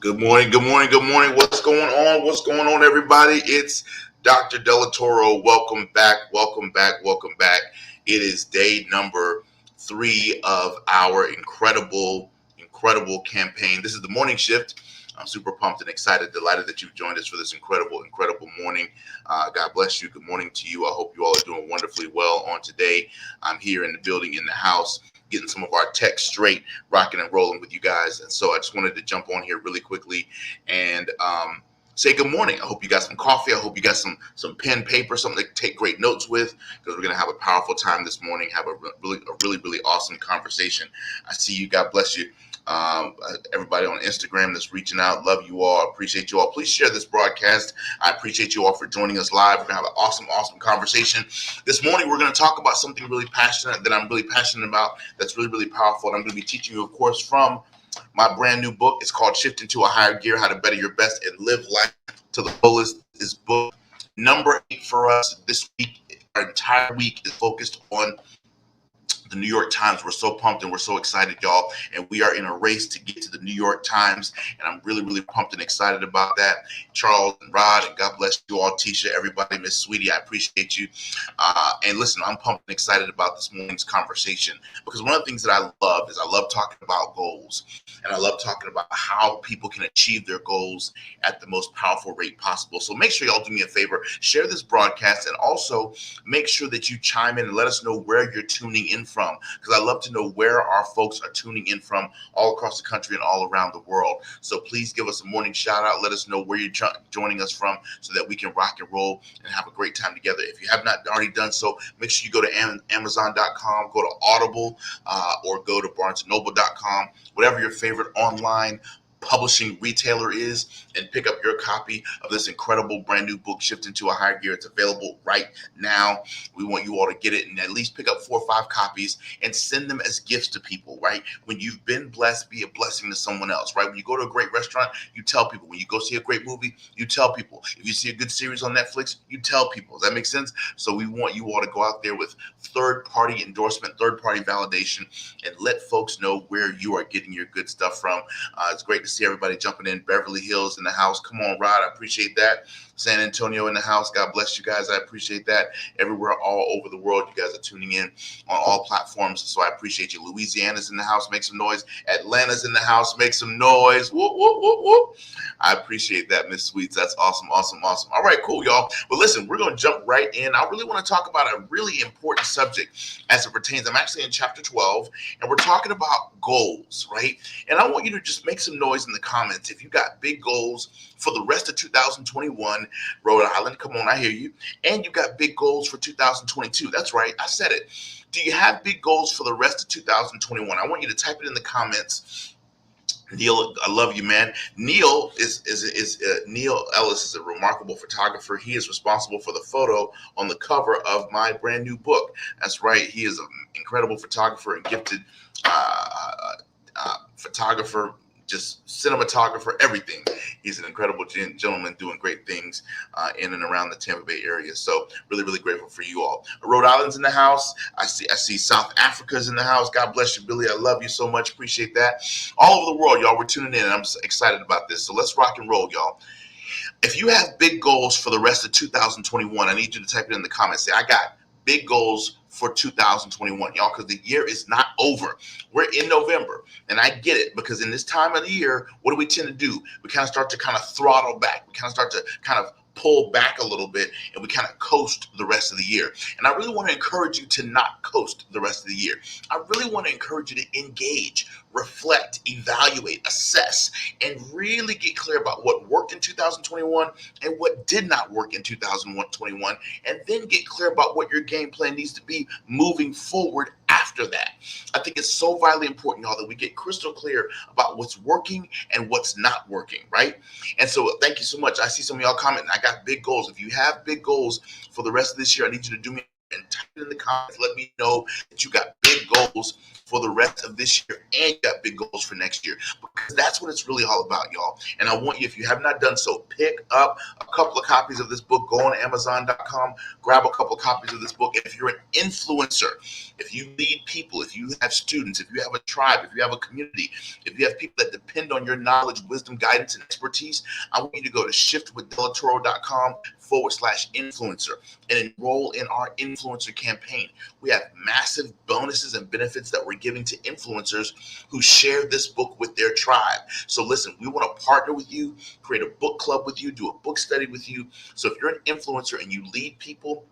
Good morning, good morning, good morning. What's going on? What's going on, everybody? It's Dr. Delatoro. Welcome back, welcome back, welcome back. It is day number 3 of our incredible campaign. This is the morning shift. I'm super pumped and excited, delighted that you've joined us for this incredible morning. God bless you. Good morning to you. I hope you all are doing wonderfully well on today. I'm here in the building, in the house, getting some of our tech straight, rocking and rolling with you guys. And so I just wanted to jump on here really quickly and say good morning. I hope you got some coffee. I hope you got some pen, paper, something to take great notes with, because we're going to have a powerful time this morning, have a really awesome conversation. I see you. God bless you. Everybody on Instagram that's reaching out, love you all, appreciate you all. Please share this broadcast. I appreciate you all for joining us live. We're gonna have an awesome conversation this morning. We're going to talk about something really passionate that I'm really passionate about, that's really powerful, and I'm going to be teaching you, of course, from my brand new book. It's called Shift into a Higher Gear: How to Better Your Best and Live Life to the Fullest. This book number 8 for us this week. Our entire week is focused on the New York Times. We're so pumped and we're so excited, y'all. And we are in a race to get to the New York Times. And I'm really pumped and excited about that. Charles and Rod, and God bless you all, Tisha, everybody, Miss Sweetie, I appreciate you. And listen, I'm pumped and excited about this morning's conversation, because one of the things that I love is I love talking about goals. And I love talking about how people can achieve their goals at the most powerful rate possible. So make sure y'all do me a favor, share this broadcast, and also make sure that you chime in and let us know where you're tuning in from, because I love to know where our folks are tuning in from all across the country and all around the world. So please give us a morning shout out. Let us know where you're joining us from, so that we can rock and roll and have a great time together. If you have not already done so, make sure you go to Amazon.com, go to Audible, or go to BarnesandNoble.com, whatever your favorite online publishing retailer is, and pick up your copy of this incredible brand new book, Shift into a Higher Gear. It's available right now. We want you all to get it and at least pick up 4 or 5 copies and send them as gifts to people, right? When you've been blessed, be a blessing to someone else, right? When you go to a great restaurant, you tell people. When you go see a great movie, you tell people. If you see a good series on Netflix, you tell people. Does that make sense? So we want you all to go out there with third-party endorsement, third-party validation, and let folks know where you are getting your good stuff from. It's great to see everybody jumping in. Beverly Hills in the house. Come on, Rod. I appreciate that. San Antonio in the house. God bless you guys. I appreciate that. Everywhere, all over the world, you guys are tuning in on all platforms. So I appreciate you. Louisiana's in the house. Make some noise. Atlanta's in the house. Make some noise. Whoop, whoop, whoop, whoop. I appreciate that, Miss Sweets. That's awesome. All right, cool, y'all. But listen, we're going to jump right in. I really want to talk about a really important subject as it pertains. I'm actually in chapter 12, and we're talking about goals, right? And I want you to just make some noise in the comments if you got big goals for the rest of 2021. Rhode Island, come on, I hear you. And you got big goals for 2022. That's right, I said it. Do you have big goals for the rest of 2021? I want you to type it in the comments. Neil, I love you, man. Neil Neil Ellis is a remarkable photographer. He is responsible for the photo on the cover of my brand new book. That's right. He is an incredible photographer and gifted photographer, just cinematographer, everything. He's an incredible gentleman doing great things in and around the Tampa Bay area. So really grateful for you all. Rhode Island's in the house. I see South Africa's in the house. God bless you, Billy. I love you so much. Appreciate that. All over the world, y'all, we're tuning in, and I'm so excited about this. So let's rock and roll, y'all. If you have big goals for the rest of 2021, I need you to type it in the comments. Say, I got big goals for 2021, y'all, because the year is not over. We're in November, and I get it, because in this time of the year, what do we tend to do? We kind of start to throttle back. We kind of start to pull back a little bit, and we kind of coast the rest of the year. And I really want to encourage you to not coast the rest of the year. I really want to encourage you to engage, reflect, evaluate, assess, and really get clear about what worked in 2021 and what did not work in 2021, and then get clear about what your game plan needs to be moving forward after that. I think it's so vitally important, y'all, that we get crystal clear about what's working and what's not working, right? And so thank you so much. I see some of y'all commenting, I got big goals. If you have big goals for the rest of this year, I need you to do me and type it in the comments. Let me know that you got big goals for the rest of this year and you got big goals for next year. because that's what it's really all about, y'all. And I want you, if you have not done so, pick up a couple of copies of this book. Go on Amazon.com, grab a couple of copies of this book. If you're an influencer, if you lead people, if you have students, if you have a tribe, if you have a community, if you have people that depend on your knowledge, wisdom, guidance, and expertise, I want you to go to shiftwithdelatoro.com/influencer and enroll in our influencer campaign. We have massive bonuses and benefits that we're giving to influencers who share this book with their tribe. So listen, we want to partner with you, create a book club with you, do a book study with you. So if you're an influencer and you lead people,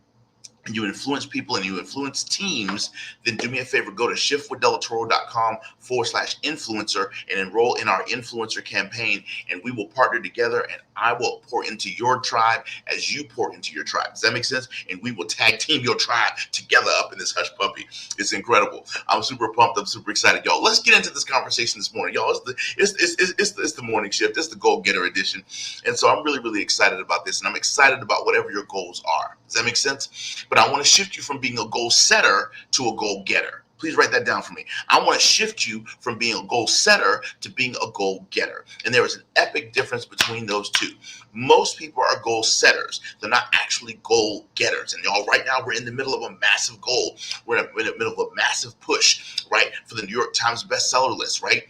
and you influence people and you influence teams, then do me a favor, go to shiftwithdelatoro.com/influencer and enroll in our influencer campaign, and we will partner together, and I will pour into your tribe as you pour into your tribe. Does that make sense? And we will tag team your tribe together up in this hush puppy. It's incredible. I'm super pumped. I'm super excited, y'all. Let's get into this conversation this morning, y'all. It's the morning shift. It's the Goal Getter edition. And so I'm really, really excited about this, and I'm excited about whatever your goals are. Does that make sense? But I want to shift you from being a goal setter to a goal getter. Please write that down for me. I want to shift you from being a goal setter to being a goal getter. And there is an epic difference between those two. Most people are goal setters. They're not actually goal getters. And y'all, right now we're in the middle of a massive goal. We're in the middle of a massive push, right, for the New York Times bestseller list, right?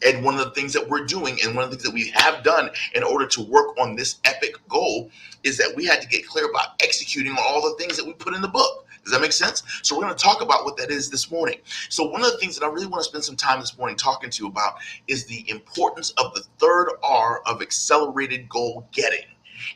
And one of the things that we're doing, and one of the things that we have done in order to work on this epic goal, is that we had to get clear about executing on all the things that we put in the book. Does that make sense? So we're going to talk about what that is this morning. So one of the things that I really want to spend some time this morning talking to you about is the importance of the third R of accelerated goal getting.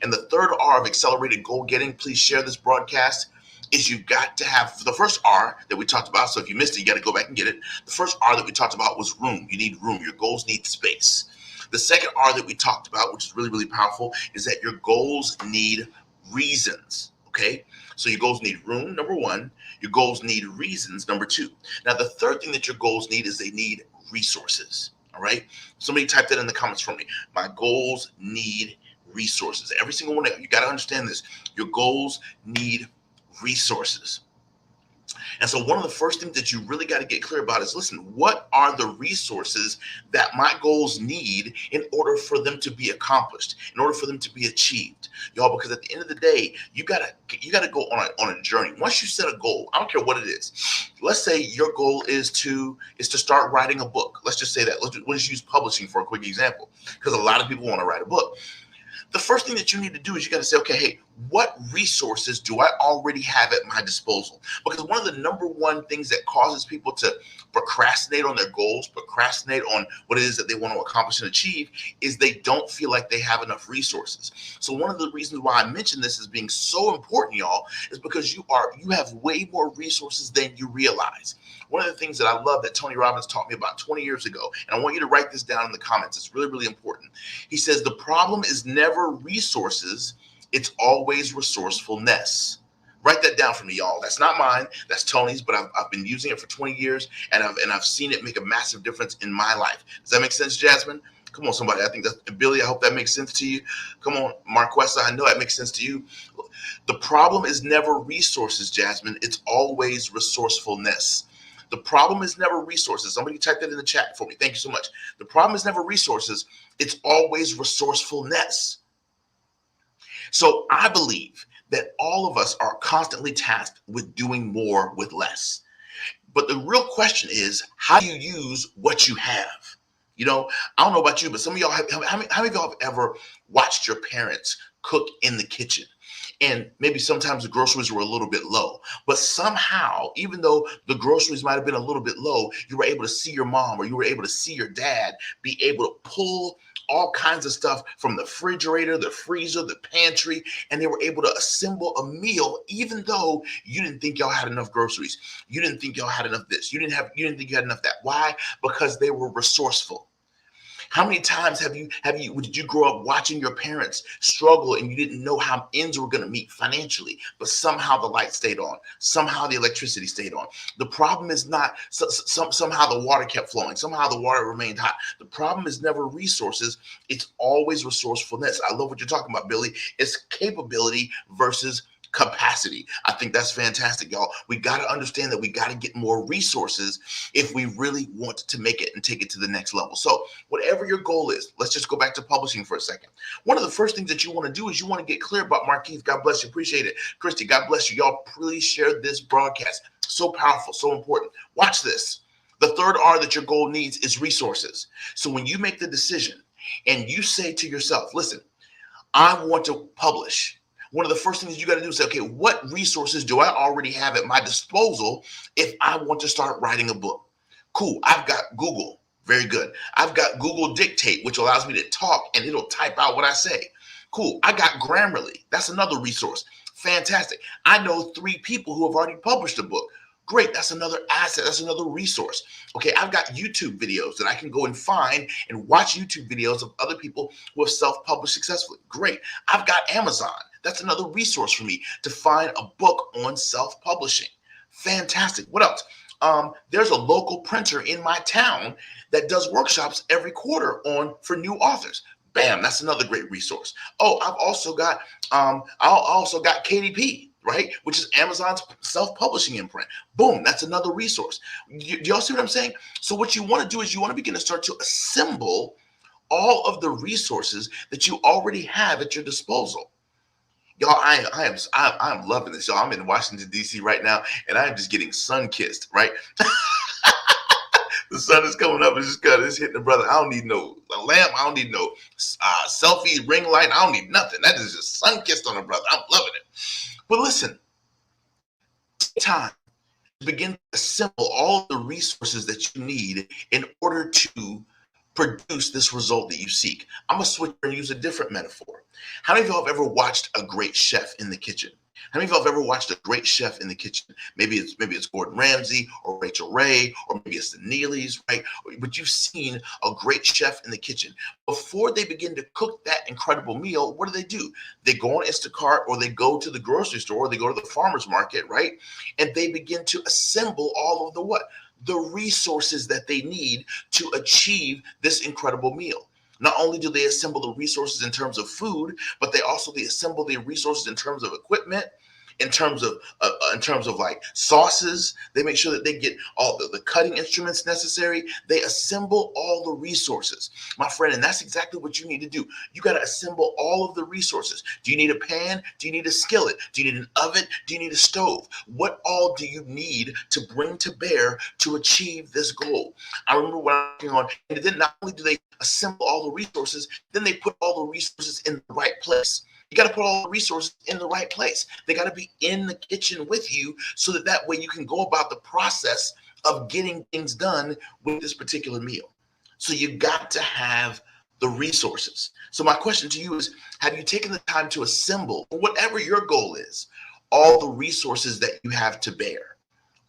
And the third R of accelerated goal getting, please share this broadcast, is you've got to have the first R that we talked about. So if you missed it, you got to go back and get it. The first R that we talked about was room. You need room. Your goals need space. The second R that we talked about, which is really, really powerful, is that your goals need reasons. Okay? So your goals need room, number one. Your goals need reasons, number two. Now, the third thing that your goals need is they need resources. All right? Somebody type that in the comments for me. My goals need resources. Every single one of you got to understand this. Your goals need resources. And so one of the first things that you really got to get clear about is, listen, what are the resources that my goals need in order for them to be accomplished, in order for them to be achieved, y'all? Because at the end of the day, you gotta go on a journey. Once you set a goal, I don't care what it is. Let's say your goal is to start writing a book. Let's just say that. Let's use publishing for a quick example, because a lot of people want to write a book. The first thing that you need to do is you got to say, okay, hey, what resources do I already have at my disposal? Because one of the number one things that causes people to procrastinate on their goals, procrastinate on what it is that they want to accomplish and achieve, is they don't feel like they have enough resources. So one of the reasons why I mention this as being so important, y'all, is because you have way more resources than you realize. One of the things that I love that Tony Robbins taught me about 20 years ago, and I want you to write this down in the comments. It's really, really important. He says, the problem is never resources. It's always resourcefulness. Write that down for me, y'all. That's not mine. That's Tony's, but I've been using it for 20 years, and I've seen it make a massive difference in my life. Does that make sense, Jasmine? Come on, somebody. I think that's Billy. I hope that makes sense to you. Come on, Marquessa. I know that makes sense to you. The problem is never resources, Jasmine. It's always resourcefulness. The problem is never resources. Somebody type that in the chat for me. Thank you so much. The problem is never resources. It's always resourcefulness. So I believe that all of us are constantly tasked with doing more with less. But the real question is, how do you use what you have? You know, I don't know about you, but some of y'all how many of y'all have ever watched your parents cook in the kitchen? And maybe sometimes the groceries were a little bit low, but somehow, even though the groceries might have been a little bit low, you were able to see your mom or you were able to see your dad be able to pull all kinds of stuff from the refrigerator, the freezer, the pantry, and they were able to assemble a meal, even though you didn't think y'all had enough groceries. You didn't think y'all had enough this. You didn't think you had enough that. Why? Because they were resourceful. How many times did you grow up watching your parents struggle and you didn't know how ends were going to meet financially, but somehow the light stayed on, somehow the electricity stayed on? The problem is not somehow the water kept flowing, somehow the water remained hot. The problem is never resources. It's always resourcefulness. I love what you're talking about, Billy. It's capability versus capacity. I think that's fantastic, y'all. We got to understand that we got to get more resources if we really want to make it and take it to the next level. So whatever your goal is, let's just go back to publishing for a second. One of the first things that you want to do is you want to get clear about Marquise. God bless you. Appreciate it. Christy, God bless you. Y'all, please share this broadcast. So powerful, so important. Watch this. The third R that your goal needs is resources. So when you make the decision and you say to yourself, listen, I want to publish. One of the first things you got to do is say, okay, what resources do I already have at my disposal if I want to start writing a book? Cool. I've got Google. Very good. I've got Google Dictate, which allows me to talk and it'll type out what I say. Cool. I got Grammarly. That's another resource. Fantastic. I know 3 people who have already published a book. Great. That's another asset. That's another resource. Okay. I've got YouTube videos that I can go and find and watch YouTube videos of other people who have self-published successfully. Great. I've got Amazon. That's another resource for me to find a book on self-publishing. Fantastic. What else? There's a local printer in my town that does workshops every quarter for new authors. Bam, that's another great resource. Oh, I've also got KDP, right? Which is Amazon's self-publishing imprint. Boom, that's another resource. Do y'all see what I'm saying? So what you want to do is you want to begin to start to assemble all of the resources that you already have at your disposal. Y'all, I'm loving this, y'all. I'm in Washington, D.C. right now, and I'm just getting sun-kissed, right? The sun is coming up and it's hitting the brother. I don't need no lamp. I don't need no selfie ring light. I don't need nothing. That is just sun-kissed on the brother. I'm loving it. But listen, time to begin to assemble all the resources that you need in order to produce this result that you seek. I'm going to switch and use a different metaphor. How many of y'all have ever watched a great chef in the kitchen? How many of y'all have ever watched a great chef in the kitchen? Maybe it's Gordon Ramsay or Rachel Ray, or maybe it's the Neelys, right? But you've seen a great chef in the kitchen. Before they begin to cook that incredible meal, what do? They go on Instacart, or they go to the grocery store, or they go to the farmer's market, right? And they begin to assemble all of the resources that they need to achieve this incredible meal. Not only do they assemble the resources in terms of food, but they assemble the resources in terms of equipment, in terms of like sauces. They make sure that they get all the cutting instruments necessary. They assemble all the resources, my friend, and that's exactly what you need to do. You got to assemble all of the resources. Do you need a pan? Do you need a skillet? Do you need an oven? Do you need a stove? What all do you need to bring to bear to achieve this goal? I remember when I was working on, and then not only do they assemble all the resources, then they put all the resources in the right place. You got to put all the resources in the right place. They got to be in the kitchen with you so that way you can go about the process of getting things done with this particular meal. So you got to have the resources. So my question to you is, have you taken the time to assemble, whatever your goal is, all the resources that you have to bear?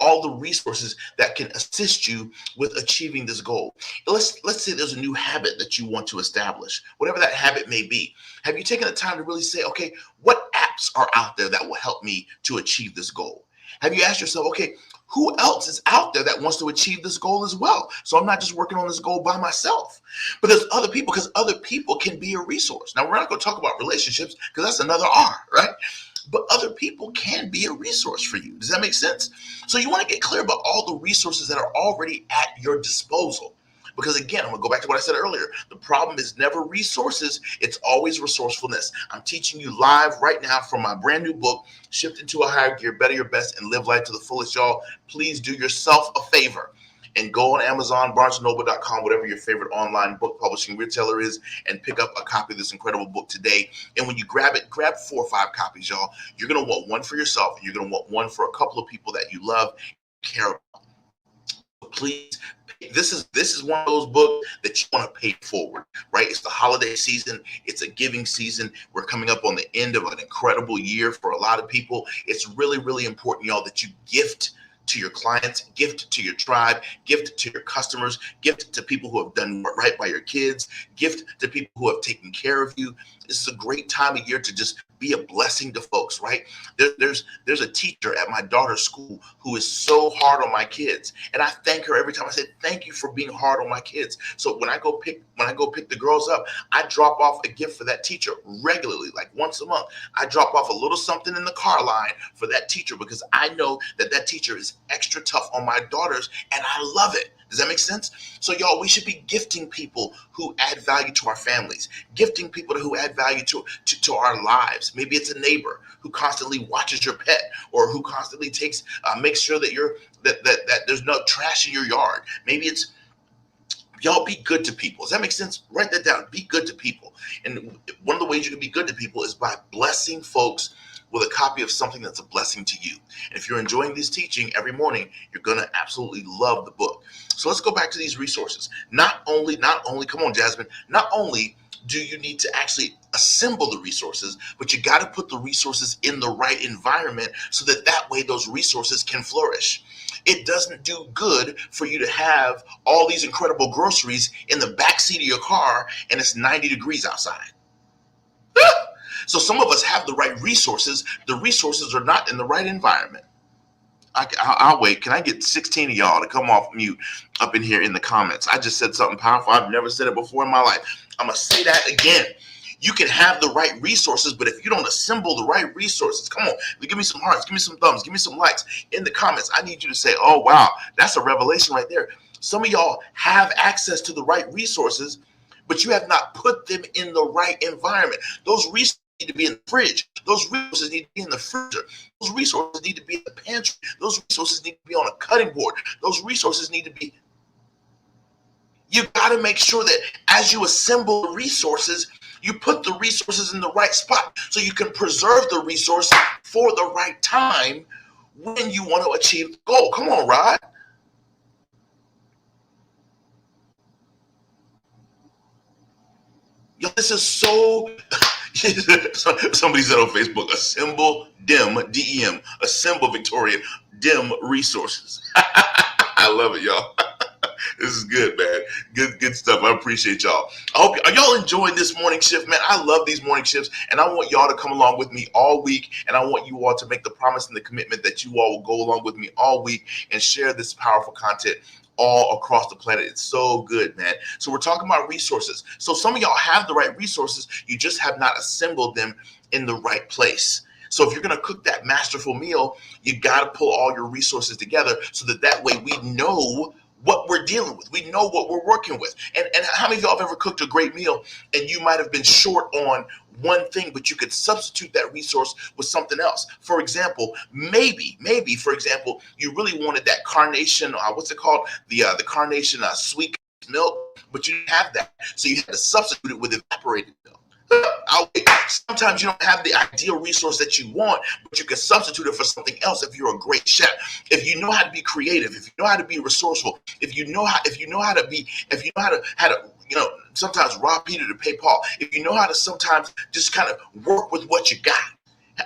All the resources that can assist you with achieving this goal. Let's say there's a new habit that you want to establish, whatever that habit may be. Have you taken the time to really say, okay, what apps are out there that will help me to achieve this goal? Have you asked yourself, okay, who else is out there that wants to achieve this goal as well? So I'm not just working on this goal by myself, but there's other people, because other people can be a resource. Now, we're not going to talk about relationships because that's another R, right? But other people can be a resource for you. Does that make sense? So you want to get clear about all the resources that are already at your disposal. Because again, I'm going to go back to what I said earlier. The problem is never resources. It's always resourcefulness. I'm teaching you live right now from my brand new book, Shift into a Higher Gear, Better Your Best, and Live Life to the Fullest. Y'all, please do yourself a favor and go on Amazon, BarnesandNoble.com, whatever your favorite online book publishing retailer is, and pick up a copy of this incredible book today. And when you grab it, grab 4 or 5 copies, y'all. You're going to want one for yourself, and you're going to want one for a couple of people that you love and care about. So please, this is one of those books that you want to pay forward, right? It's the holiday season. It's a giving season. We're coming up on the end of an incredible year for a lot of people. It's really, really important, y'all, that you gift to your clients, gift to your tribe, gift to your customers, gift to people who have done right by your kids, gift to people who have taken care of you. This is a great time of year to just be a blessing to folks, right? There's a teacher at my daughter's school who is so hard on my kids, and I thank her every time. I say thank you for being hard on my kids. So when I go pick the girls up, I drop off a gift for that teacher regularly, like once a month. I drop off a little something in the car line for that teacher because I know that teacher is extra tough on my daughters, and I love it. Does that make sense? So y'all, we should be gifting people who add value to our families, gifting people who add value to our lives. Maybe it's a neighbor who constantly watches your pet, or who constantly makes sure that there's no trash in your yard. Maybe it's, y'all, be good to people. Does that make sense? Write that down. Be good to people. And one of the ways you can be good to people is by blessing folks with a copy of something that's a blessing to you. And if you're enjoying this teaching every morning, you're going to absolutely love the book. So let's go back to these resources. Not only, come on, Jasmine, not only do you need to actually assemble the resources, but you got to put the resources in the right environment so that way those resources can flourish. It doesn't do good for you to have all these incredible groceries in the backseat of your car and it's 90 degrees outside. So some of us have the right resources. The resources are not in the right environment. I'll wait. Can I get 16 of y'all to come off mute up in here in the comments? I just said something powerful. I've never said it before in my life. I'm going to say that again. You can have the right resources, but if you don't assemble the right resources, come on, give me some hearts, give me some thumbs, give me some likes in the comments. I need you to say, oh, wow, that's a revelation right there. Some of y'all have access to the right resources, but you have not put them in the right environment. Those resources need to be in the fridge. Those resources need to be in the freezer. Those resources need to be in the pantry. Those resources need to be on a cutting board. Those resources need to be. You got to make sure that as you assemble the resources, you put the resources in the right spot so you can preserve the resource for the right time when you want to achieve the goal. Come on, Rod. Yo, this is so. Somebody said on Facebook, assemble DEM, DEM, assemble Victoria, DEM resources. I love it, y'all. This is good, man. Good stuff. I appreciate y'all. Are y'all enjoying this morning shift, man? I love these morning shifts, and I want y'all to come along with me all week, and I want you all to make the promise and the commitment that you all will go along with me all week and share this powerful content all across the planet. It's so good, man. So we're talking about resources. So some of y'all have the right resources. You just have not assembled them in the right place. So if you're going to cook that masterful meal, you got to pull all your resources together so that way we know what we're dealing with. We know what we're working with. And how many of y'all have ever cooked a great meal and you might have been short on one thing, but you could substitute that resource with something else? For example, maybe, for example, you really wanted that carnation, what's it called? The carnation sweet milk, but you didn't have that. So you had to substitute it with evaporated milk. Sometimes you don't have the ideal resource that you want, but you can substitute it for something else if you're a great chef. If you know how to be creative, if you know how to be resourceful, if you know how to sometimes rob Peter to pay Paul, if you know how to sometimes just kind of work with what you got.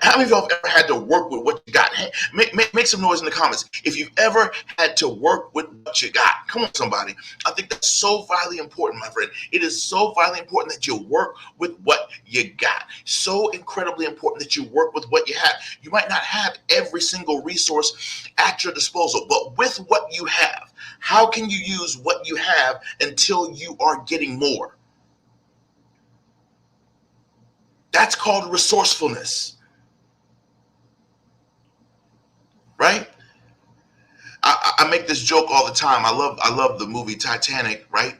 How many of y'all have ever had to work with what you got? Hey, make some noise in the comments if you've ever had to work with what you got. Come on, somebody. I think that's so vitally important, my friend. It is so vitally important that you work with what you got. So incredibly important that you work with what you have. You might not have every single resource at your disposal, but with what you have, how can you use what you have until you are getting more? That's called resourcefulness. Right? I make this joke all the time. I love the movie Titanic, right?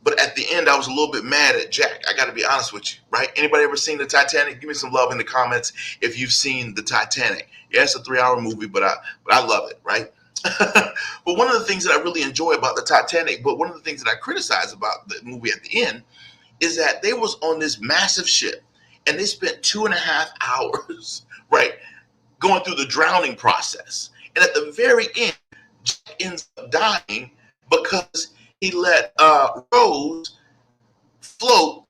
But at the end, I was a little bit mad at Jack. I got to be honest with you, right? Anybody ever seen the Titanic? Give me some love in the comments if you've seen the Titanic. Yeah, it's a 3-hour movie, but I love it, right? But one of the things that I really enjoy about the Titanic, but one of the things that I criticize about the movie at the end, is that they was on this massive ship and they spent 2.5 hours, right, going through the drowning process. And at the very end, Jack ends up dying because he let Rose float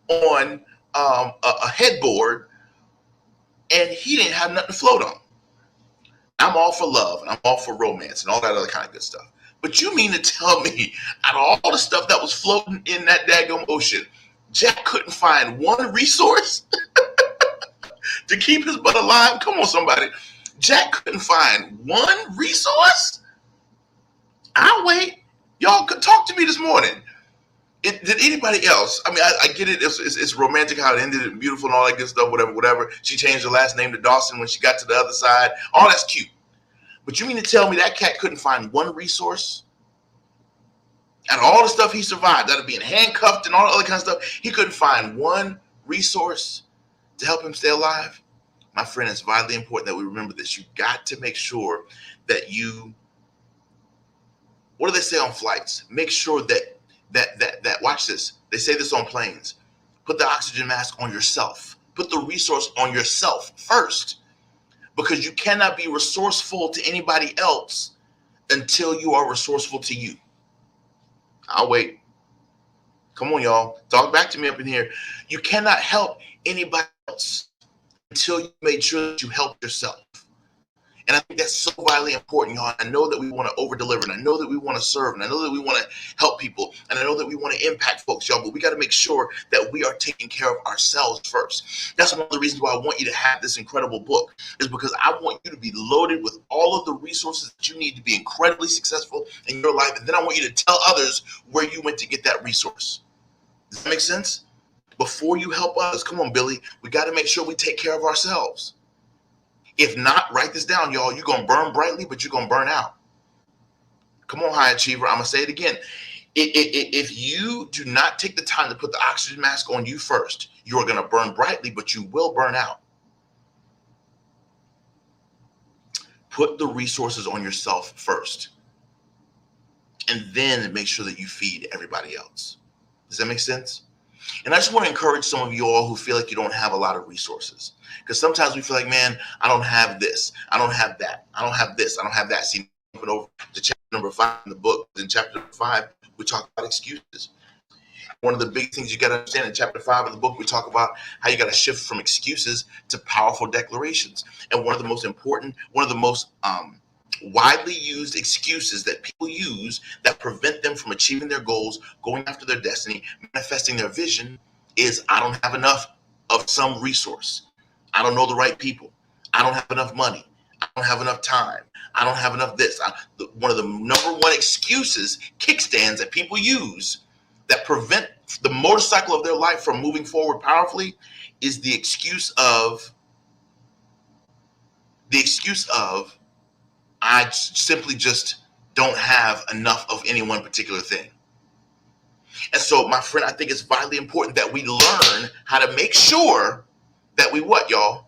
on a headboard and he didn't have nothing to float on. I'm all for love and I'm all for romance and all that other kind of good stuff. But you mean to tell me out of all the stuff that was floating in that daggone ocean, Jack couldn't find one resource to keep his butt alive. Come on, somebody. Jack couldn't find one resource. I'll wait. Y'all could talk to me this morning. Did anybody else? I mean, I get it. It's romantic how it ended and beautiful and all that good stuff, whatever. She changed her last name to Dawson when she got to the other side. All that's cute. But you mean to tell me that cat couldn't find one resource? Out of all the stuff he survived, out of being handcuffed and all the other kind of stuff, he couldn't find one resource to help him stay alive? My friend, it's vitally important that we remember this. You got to make sure that you, what do they say on flights? Make sure that watch this. They say this on planes. Put the oxygen mask on yourself. Put the resource on yourself first, because you cannot be resourceful to anybody else until you are resourceful to you. I'll wait. Come on, y'all. Talk back to me up in here. You cannot help anybody else until you made sure that you help yourself. And I think that's so vitally important, y'all. I know that we want to over-deliver, and I know that we want to serve, and I know that we want to help people, and I know that we want to impact folks, y'all, but we got to make sure that we are taking care of ourselves first. That's one of the reasons why I want you to have this incredible book, is because I want you to be loaded with all of the resources that you need to be incredibly successful in your life, and then I want you to tell others where you went to get that resource. Does that make sense? Before you help others, come on, Billy, we got to make sure we take care of ourselves. If not, write this down, y'all. You're going to burn brightly, but you're going to burn out. Come on, high achiever. I'm going to say it again. If you do not take the time to put the oxygen mask on you first, you are going to burn brightly, but you will burn out. Put the resources on yourself first, and then make sure that you feed everybody else. Does that make sense? And I just want to encourage some of you all who feel like you don't have a lot of resources. Because sometimes we feel like, man, I don't have this. I don't have that. I don't have this. I don't have that. See, put over to chapter number 5 in the book. In chapter 5, we talk about excuses. One of the big things you got to understand in chapter 5 of the book, we talk about how you got to shift from excuses to powerful declarations. And one of the most important, one of the most widely used excuses that people use that prevent them from achieving their goals, going after their destiny, manifesting their vision is, I don't have enough of some resource. I don't know the right people. I don't have enough money. I don't have enough time. I don't have enough this. One of the number one excuses, kickstands that people use that prevent the motorcycle of their life from moving forward powerfully is the excuse of I simply just don't have enough of any one particular thing. And so, my friend, I think it's vitally important that we learn how to make sure that we what, y'all?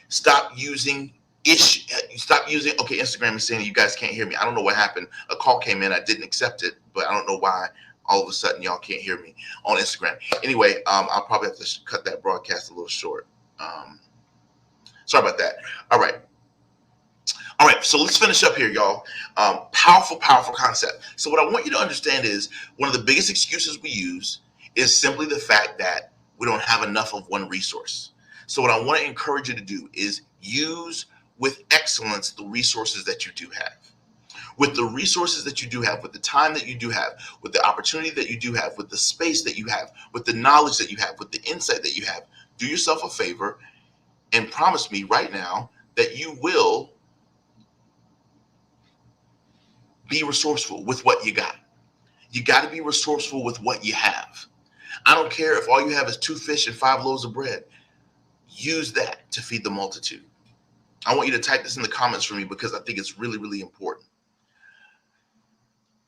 Stop using, okay, Instagram is saying you guys can't hear me. I don't know what happened. A call came in. I didn't accept it, but I don't know why all of a sudden y'all can't hear me on Instagram. Anyway, I'll probably have to cut that broadcast a little short. Sorry about that. All right, so let's finish up here, y'all. Powerful concept. So what I want you to understand is one of the biggest excuses we use is simply the fact that we don't have enough of one resource. So what I want to encourage you to do is use with excellence the resources that you do have. With the resources that you do have, with the time that you do have, with the opportunity that you do have, with the space that you have, with the knowledge that you have, with the insight that you have, do yourself a favor and promise me right now that you will be resourceful with what you got. You got to be resourceful with what you have. I don't care if all you have is 2 fish and 5 loaves of bread. Use that to feed the multitude. I want you to type this in the comments for me because I think it's really, really important.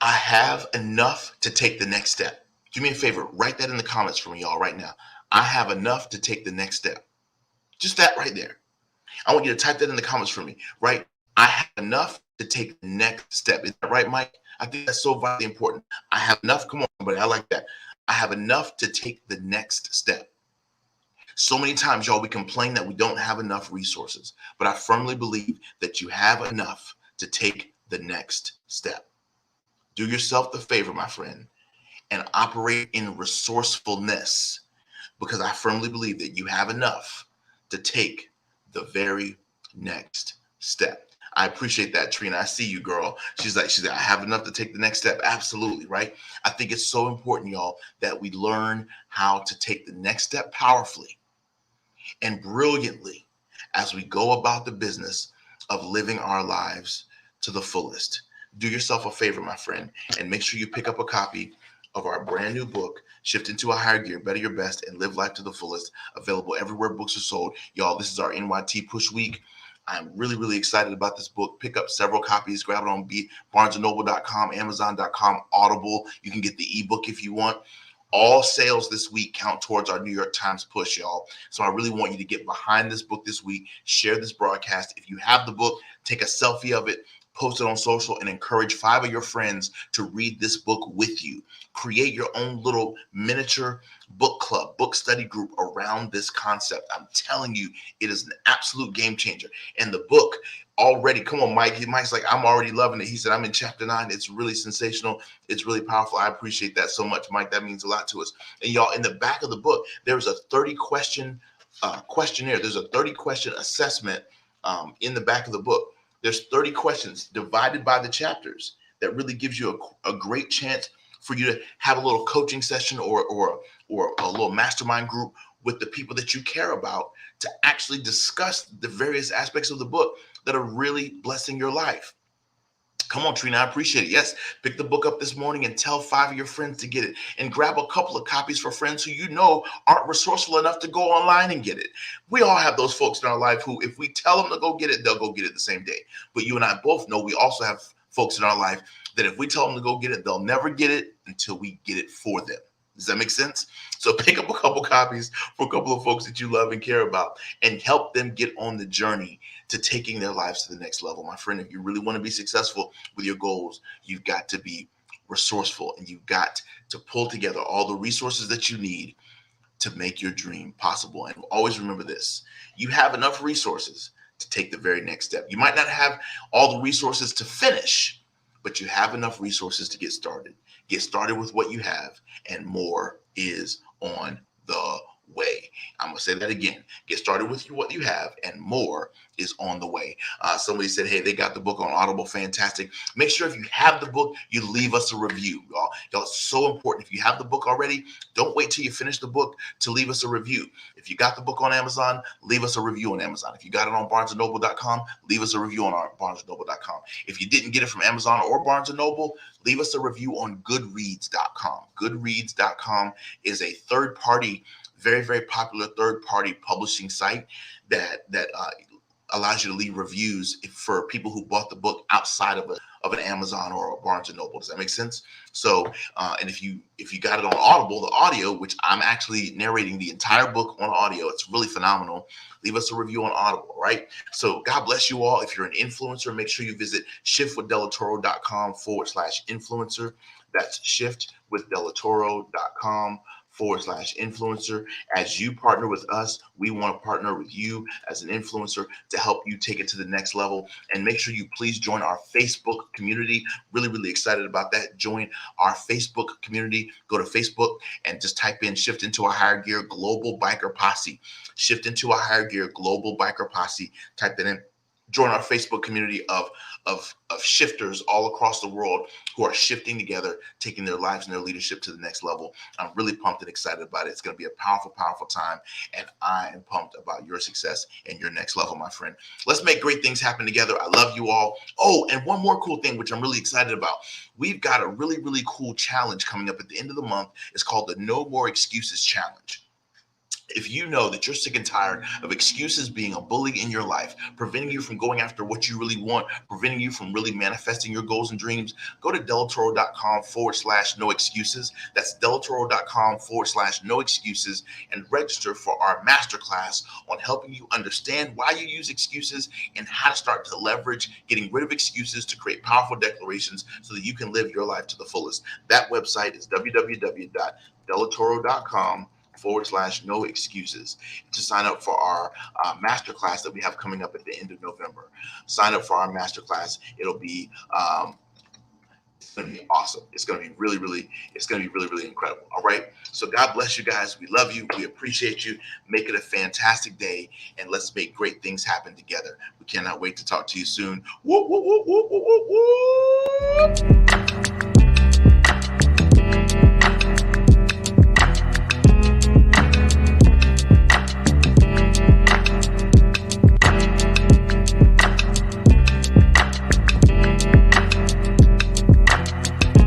I have enough to take the next step. Do me a favor, write that in the comments for me, y'all, right now. I have enough to take the next step. Just that right there. I want you to type that in the comments for me, right? I have enough to take the next step. Is that right, Mike? I think that's so vitally important. I have enough. Come on, somebody. I like that. I have enough to take the next step. So many times, y'all, we complain that we don't have enough resources, but I firmly believe that you have enough to take the next step. Do yourself the favor, my friend, and operate in resourcefulness, because I firmly believe that you have enough to take the very next step. I appreciate that, Trina. I see you, girl. She's like, I have enough to take the next step. Absolutely, right? I think it's so important, y'all, that we learn how to take the next step powerfully and brilliantly as we go about the business of living our lives to the fullest. Do yourself a favor, my friend, and make sure you pick up a copy of our brand new book, Shift into a Higher Gear, Better Your Best, and Live Life to the Fullest, available everywhere books are sold. Y'all, this is our NYT Push Week. I'm really, really excited about this book. Pick up several copies. Grab it on BarnesandNoble.com, Amazon.com, Audible. You can get the ebook if you want. All sales this week count towards our New York Times push, y'all. So I really want you to get behind this book this week. Share this broadcast. If you have the book, take a selfie of it, post it on social, and encourage 5 of your friends to read this book with you. Create your own little miniature book club, book study group around this concept. I'm telling you, it is an absolute game changer. And the book already, come on, Mike. Mike's like, I'm already loving it. He said, I'm in chapter 9. It's really sensational. It's really powerful. I appreciate that so much, Mike. That means a lot to us. And y'all, in the back of the book, there's a 30-question questionnaire. There's a 30-question assessment in the back of the book. There's 30 questions divided by the chapters that really gives you a great chance for you to have a little coaching session or a little mastermind group with the people that you care about to actually discuss the various aspects of the book that are really blessing your life. Come on, Trina, I appreciate it. Yes, pick the book up this morning and tell 5 of your friends to get it, and grab a couple of copies for friends who you know aren't resourceful enough to go online and get it. We all have those folks in our life who, if we tell them to go get it, they'll go get it the same day. But you and I both know we also have folks in our life that if we tell them to go get it, they'll never get it until we get it for them. Does that make sense? So pick up a couple copies for a couple of folks that you love and care about, and help them get on the journey to taking their lives to the next level. My friend, if you really want to be successful with your goals, you've got to be resourceful, and you've got to pull together all the resources that you need to make your dream possible. And always remember this: you have enough resources to take the very next step. You might not have all the resources to finish, but you have enough resources to get started. Get started with what you have, and more is on the way. I'm going to say that again. Get started with what you have, and more is on the way. Somebody said, hey, they got the book on Audible. Fantastic. Make sure if you have the book, you leave us a review. Y'all, it's so important. If you have the book already, don't wait till you finish the book to leave us a review. If you got the book on Amazon, leave us a review on Amazon. If you got it on BarnesandNoble.com, leave us a review on our BarnesandNoble.com. If you didn't get it from Amazon or Barnes & Noble, leave us a review on Goodreads.com. Goodreads.com is a third-party, very, very popular third-party publishing site that allows you to leave reviews for people who bought the book outside of an Amazon or a Barnes & Noble. Does that make sense? So, and if you got it on Audible, the audio, which I'm actually narrating the entire book on audio, it's really phenomenal. Leave us a review on Audible, right? So God bless you all. If you're an influencer, make sure you visit shiftwithdelatoro.com/influencer. That's shiftwithdelatoro.com/influencer. As you partner with us, we want to partner with you as an influencer to help you take it to the next level. And make sure you please join our Facebook community. Really, really excited about that. Join our Facebook community. Go to Facebook and just type in Shift into a Higher Gear Global Biker Posse. Shift into a Higher Gear Global Biker Posse. Type that in. Join our Facebook community of shifters all across the world who are shifting together, taking their lives and their leadership to the next level. I'm really pumped and excited about it. It's going to be a powerful, powerful time, and I am pumped about your success and your next level, my friend. Let's make great things happen together. I love you all. Oh, and one more cool thing, which I'm really excited about. We've got a really, really cool challenge coming up at the end of the month. It's called the No More Excuses Challenge. If you know that you're sick and tired of excuses being a bully in your life, preventing you from going after what you really want, preventing you from really manifesting your goals and dreams, go to delatoro.com/no excuses. That's delatoro.com/no excuses, and register for our masterclass on helping you understand why you use excuses and how to start to leverage getting rid of excuses to create powerful declarations so that you can live your life to the fullest. That website is www.delatoro.com/no excuses to sign up for our masterclass that we have coming up at the end of November. Sign up for our masterclass. It'll be it's going to be awesome. It's going to be really, really incredible. All right. So God bless you guys. We love you. We appreciate you. Make it a fantastic day, and let's make great things happen together. We cannot wait to talk to you soon. Woo, woo, woo, woo, woo, woo, woo.